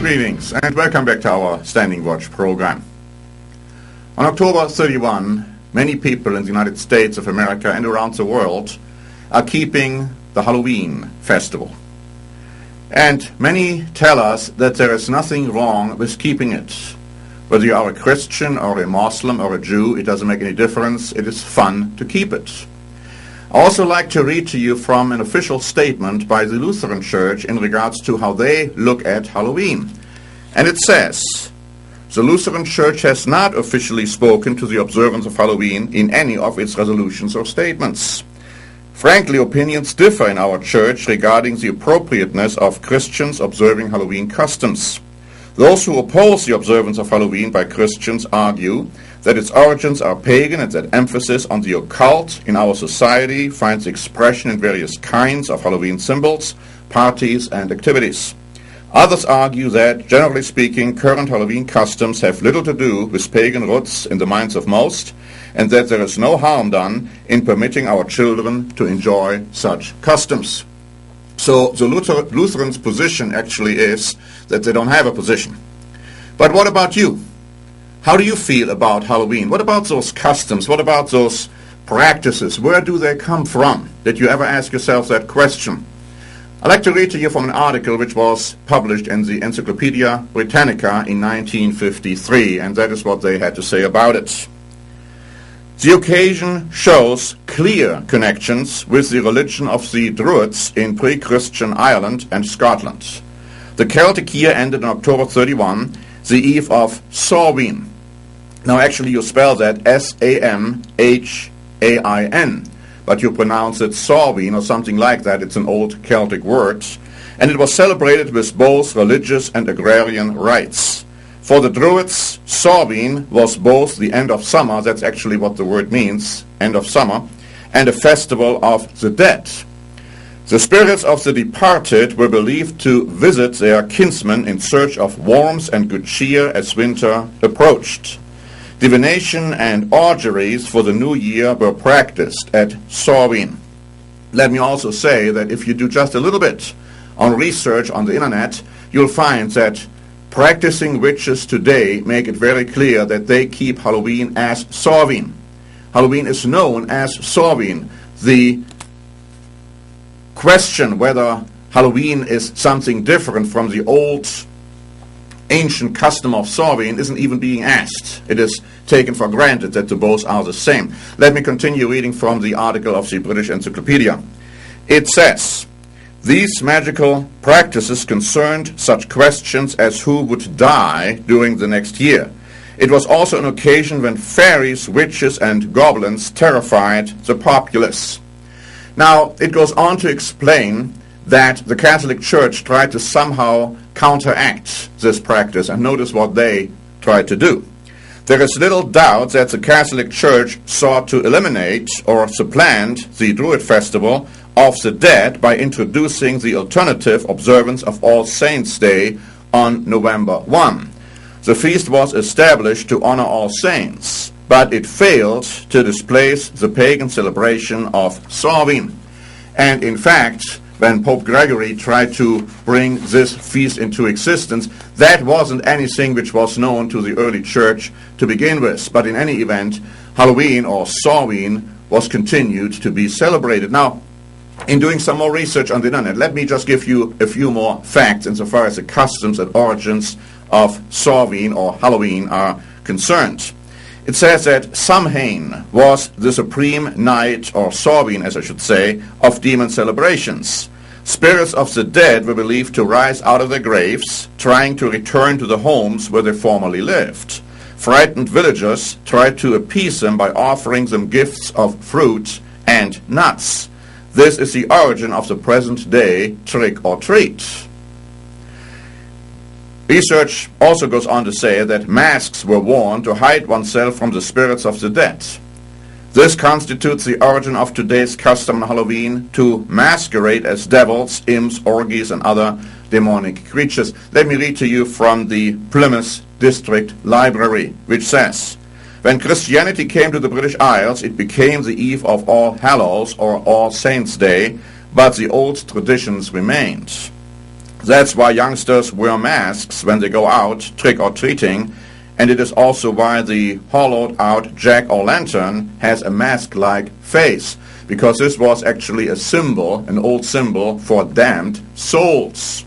Greetings and welcome back to our Standing Watch program. On October 31, many people in the United States of America and around the world are keeping the Halloween festival. And many tell us that there is nothing wrong with keeping it. Whether you are a Christian or a Muslim or a Jew, it doesn't make any difference. It is fun to keep it. I also like to read to you from an official statement by the Lutheran Church in regards to how they look at Halloween. And it says, the Lutheran Church has not officially spoken to the observance of Halloween in any of its resolutions or statements. Frankly, opinions differ in our church regarding the appropriateness of Christians observing Halloween customs. Those who oppose the observance of Halloween by Christians argue that its origins are pagan and that emphasis on the occult in our society finds expression in various kinds of Halloween symbols, parties, and activities. Others argue that, generally speaking, current Halloween customs have little to do with pagan roots in the minds of most, and that there is no harm done in permitting our children to enjoy such customs. So the Lutherans' position actually is that they don't have a position. But what about you? How do you feel about Halloween? What about those customs? What about those practices? Where do they come from? Did you ever ask yourself that question? I'd like to read to you from an article which was published in the Encyclopedia Britannica in 1953, and that is what they had to say about it. The occasion shows clear connections with the religion of the Druids in pre-Christian Ireland and Scotland. The Celtic year ended on October 31, the eve of Samhain. Now actually you spell that S-A-M-H-A-I-N, but you pronounce it Samhain or something like that. It's an old Celtic word. And it was celebrated with both religious and agrarian rites. For the Druids, Samhain was both the end of summer, that's actually what the word means, end of summer, and a festival of the dead. The spirits of the departed were believed to visit their kinsmen in search of warmth and good cheer as winter approached. Divination and auguries for the new year were practiced at Samhain. Let me also say that if you do just a little bit on research on the internet, you'll find that practicing witches today make it very clear that they keep Halloween as Samhain. Halloween is known as Samhain. The question whether Halloween is something different from the old ancient custom of Samhain isn't even being asked. It is taken for granted that the both are the same. Let me continue reading from the article of the British Encyclopedia. It says, these magical practices concerned such questions as who would die during the next year. It was also an occasion when fairies, witches, and goblins terrified the populace. Now, it goes on to explain that the Catholic Church tried to somehow counteract this practice, and notice what they tried to do. There is little doubt that the Catholic Church sought to eliminate or supplant the Druid festival of the dead by introducing the alternative observance of All Saints' Day on November 1. The feast was established to honor all saints, but it failed to displace the pagan celebration of Samhain. And in fact, when Pope Gregory tried to bring this feast into existence, that wasn't anything which was known to the early church to begin with. But in any event, Halloween or Samhain was continued to be celebrated. Now, in doing some more research on the internet, let me just give you a few more facts insofar as the customs and origins of Samhain or Halloween are concerned. It says that Samhain was the supreme night, or Samhain as I should say, of demon celebrations. Spirits of the dead were believed to rise out of their graves, trying to return to the homes where they formerly lived. Frightened villagers tried to appease them by offering them gifts of fruit and nuts. This is the origin of the present-day trick-or-treat. Research also goes on to say that masks were worn to hide oneself from the spirits of the dead. This constitutes the origin of today's custom on Halloween to masquerade as devils, imps, orgies, and other demonic creatures. Let me read to you from the Plymouth District Library, which says, when Christianity came to the British Isles, it became the eve of All Hallows or All Saints' Day, but the old traditions remained. That's why youngsters wear masks when they go out trick-or-treating, and it is also why the hollowed-out jack-o'-lantern has a mask-like face, because this was actually a symbol, an old symbol for damned souls.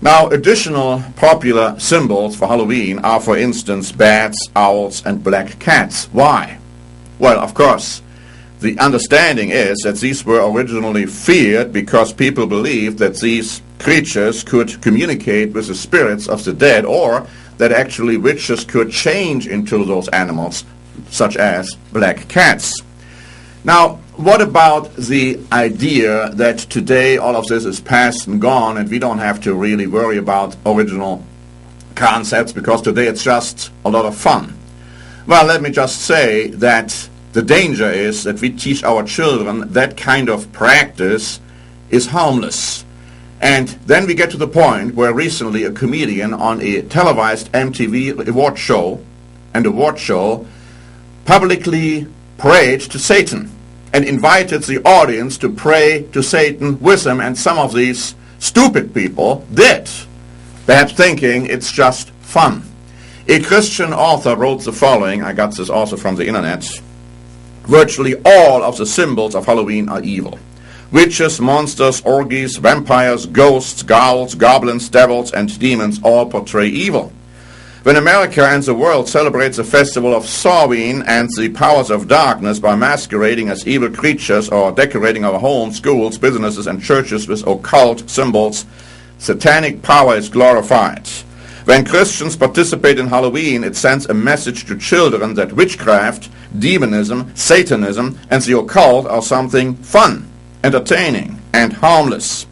Now, additional popular symbols for Halloween are, for instance, bats, owls, and black cats. Why? Well, of course, the understanding is that these were originally feared because people believed that these creatures could communicate with the spirits of the dead, or that actually witches could change into those animals, such as black cats. Now, what about the idea that today all of this is past and gone and we don't have to really worry about original concepts because today it's just a lot of fun? Well, let me just say that the danger is that we teach our children that kind of practice is harmless. And then we get to the point where recently a comedian on a televised MTV award show publicly prayed to Satan and invited the audience to pray to Satan with him, and some of these stupid people did, perhaps thinking it's just fun. A Christian author wrote the following, I got this also from the internet: virtually all of the symbols of Halloween are evil. Witches, monsters, orgies, vampires, ghosts, ghouls, goblins, devils, and demons all portray evil. When America and the world celebrates the festival of Samhain and the powers of darkness by masquerading as evil creatures or decorating our homes, schools, businesses, and churches with occult symbols, satanic power is glorified. When Christians participate in Halloween, it sends a message to children that witchcraft, demonism, Satanism, and the occult are something fun, entertaining, and harmless.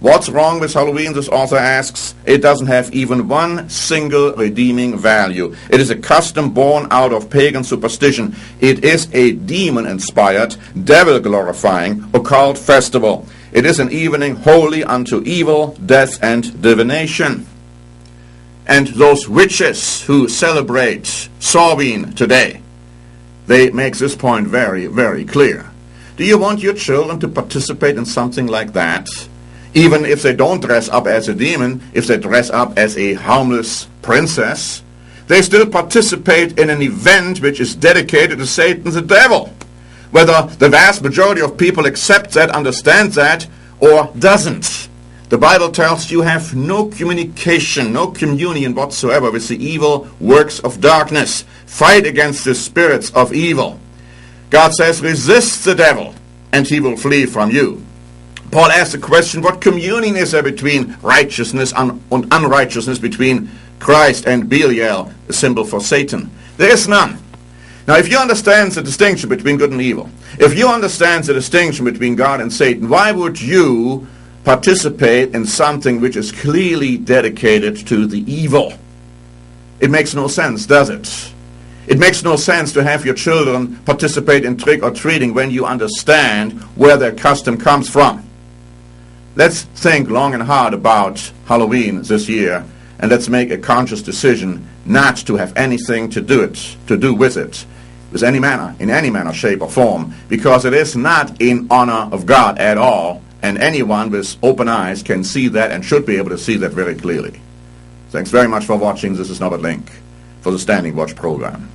What's wrong with Halloween, this author asks? It doesn't have even one single redeeming value. It is a custom born out of pagan superstition. It is a demon-inspired, devil-glorifying, occult festival. It is an evening holy unto evil, death, and divination. And those witches who celebrate Samhain today, they make this point very, very clear. Do you want your children to participate in something like that? Even if they don't dress up as a demon, if they dress up as a harmless princess, they still participate in an event which is dedicated to Satan the devil. Whether the vast majority of people accept that, understand that, or doesn't. The Bible tells you have no communication, no communion whatsoever with the evil works of darkness. Fight against the spirits of evil. God says, resist the devil, and he will flee from you. Paul asked the question, what communion is there between righteousness and unrighteousness, between Christ and Belial, a symbol for Satan? There is none. Now, if you understand the distinction between good and evil, if you understand the distinction between God and Satan, why would you participate in something which is clearly dedicated to the evil? It makes no sense, does it? It makes no sense to have your children participate in trick-or-treating when you understand where their custom comes from. Let's think long and hard about Halloween this year, and let's make a conscious decision not to have anything to do with it, in any manner, shape, or form, because it is not in honor of God at all, and anyone with open eyes can see that and should be able to see that very clearly. Thanks very much for watching. This is Norbert Link for the Standing Watch program.